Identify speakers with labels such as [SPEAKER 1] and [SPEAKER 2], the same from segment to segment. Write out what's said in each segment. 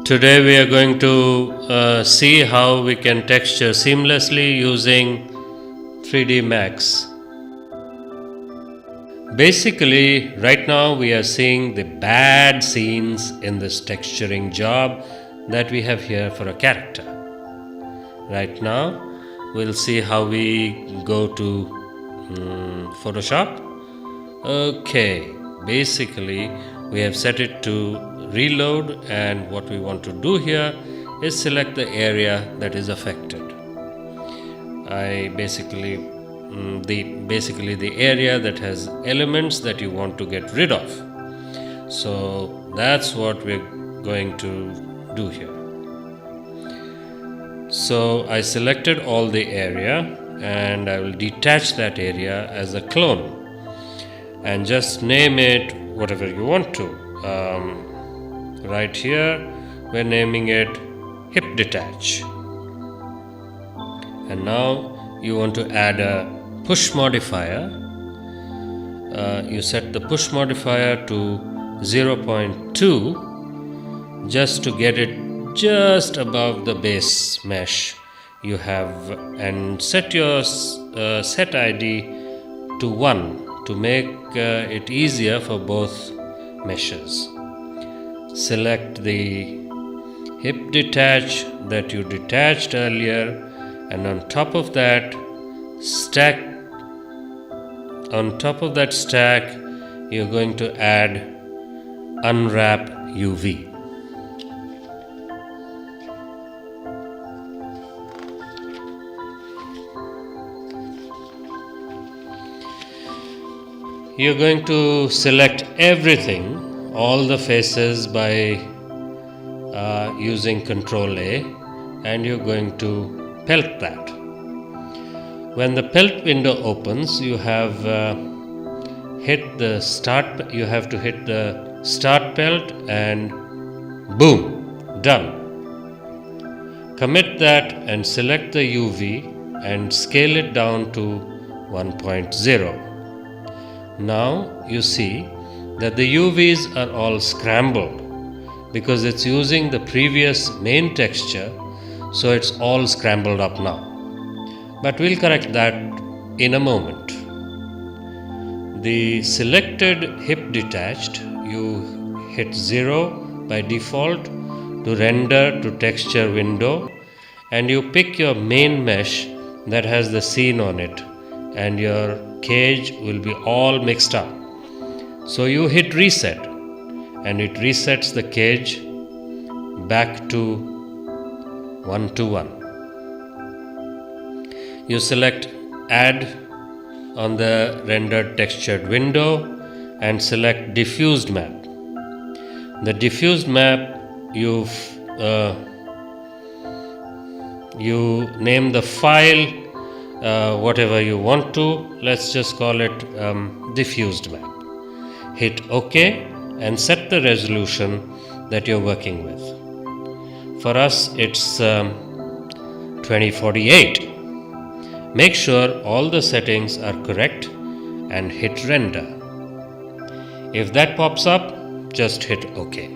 [SPEAKER 1] Today we are going to see how we can texture seamlessly using 3D Max. Basically, right now we are seeing the bad scenes in this texturing job that we have here for a character. Right now, we'll see how we go to Photoshop. Okay, basically we have set it to reload, and what we want to do here is select the area that is affected. Basically the area that has elements that you want to get rid of. So that's what we're going to do here. So I selected all the area and I will detach that area as a clone and just name it whatever you want to. Right here we're naming it hip detach, and now you want to add a push modifier. You set the push modifier to 0.2 just to get it just above the base mesh you have, and set your set ID to 1 to make it easier for both meshes. Select the hip detach that you detached earlier, and on top of that stack you're going to add unwrap UV. You're going to select everything, all the faces, by using Ctrl A, and you're going to pelt that. When the pelt window opens, you have hit the start. You have to hit the start pelt, and boom, done. Commit that and select the UV and scale it down to 1.0. Now you see that the UVs are all scrambled because it's using the previous main texture, so it's all scrambled up now. But we'll correct that in a moment. The selected hip detached, you hit 0 by default to render to texture window, and you pick your main mesh that has the scene on it, and your cage will be all mixed up. So you hit reset, and it resets the cage back to 1:1. You select add on the rendered textured window and select diffused map. The diffused map, you name the file whatever you want to. Let's just call it diffused map. Hit OK and set the resolution that you're working with. For us it's 2048. Make sure all the settings are correct and hit render. If that pops up, just hit OK.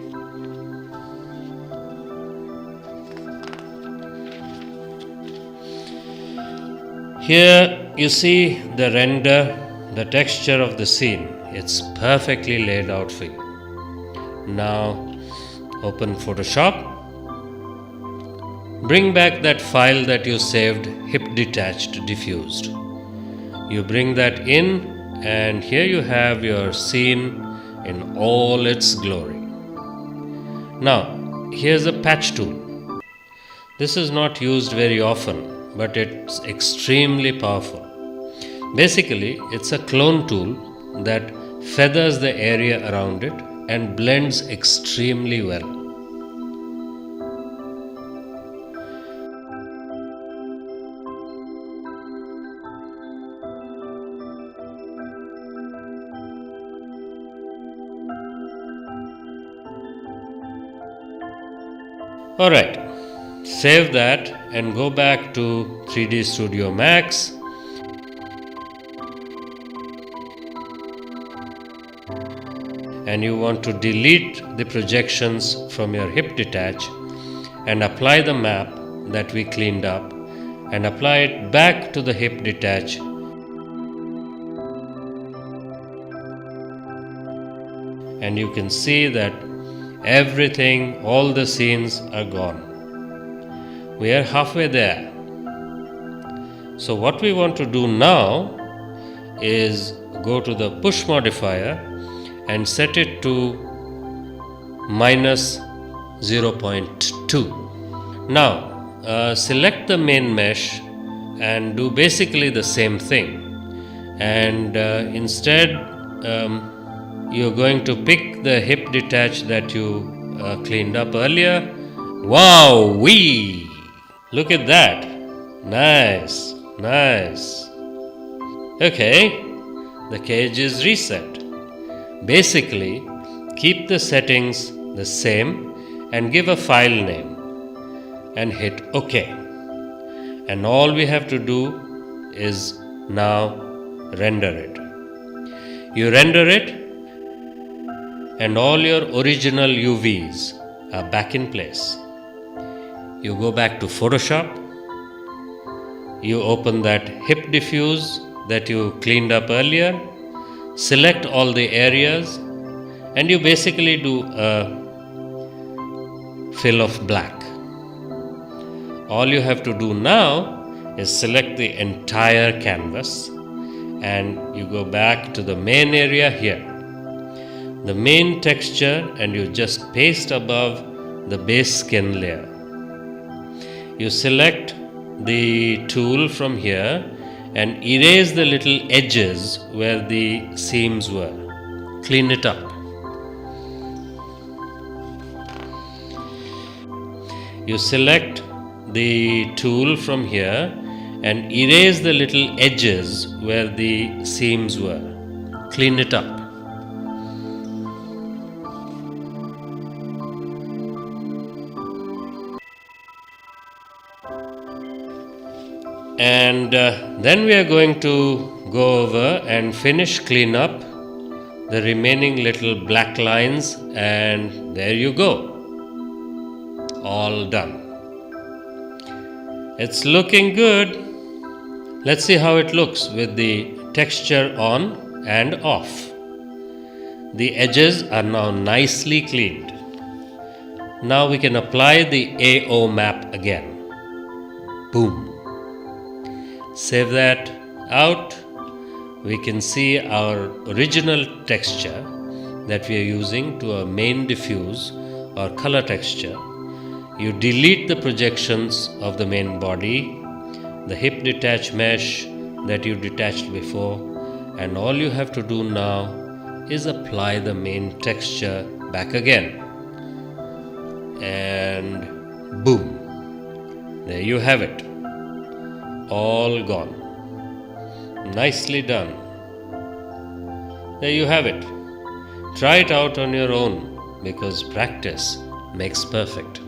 [SPEAKER 1] Here you see the render, the texture of the scene. It's perfectly laid out for you. Now open Photoshop. Bring back that file that you saved, hip detached diffused. You bring that in, and here you have your scene in all its glory. Now here's a patch tool. This is not used very often, but it's extremely powerful. Basically, it's a clone tool that feathers the area around it and blends extremely well. Alright, save that and go back to 3D Studio Max. And you want to delete the projections from your hip detach and apply the map that we cleaned up and apply it back to the hip detach. And you can see that everything, all the seams are gone. We are halfway there. So what we want to do now is go to the push modifier and set it to minus 0.2. Now select the main mesh and do basically the same thing, and instead you're going to pick the hip detach that you cleaned up earlier. Wow, wee! Look at that. Nice, nice. Okay, the cage is reset. Basically, keep the settings the same and give a file name and hit OK. And all we have to do is now render it. You render it, and all your original UVs are back in place. You go back to Photoshop, you open that hip diffuse that you cleaned up earlier, select all the areas, and you basically do a fill of black. All you have to do now is select the entire canvas and you go back to the main area here, the main texture, and you just paste above the base skin layer. You select the tool from here and erase the little edges where the seams were. Clean it up. You select the tool from here and erase the little edges where the seams were. Clean it up. And then we are going to go over and finish clean up the remaining little black lines, and there you go. All done. It's looking good. Let's see how it looks with the texture on and off. The edges are now nicely cleaned. Now we can apply the AO map again. Boom. Save that out. We can see our original texture that we are using to our main diffuse or color texture. You delete the projections of the main body, the hip detach mesh that you detached before, and all you have to do now is apply the main texture back again. And boom, there you have it. All gone. Nicely done. There you have it. Try it out on your own, because practice makes perfect.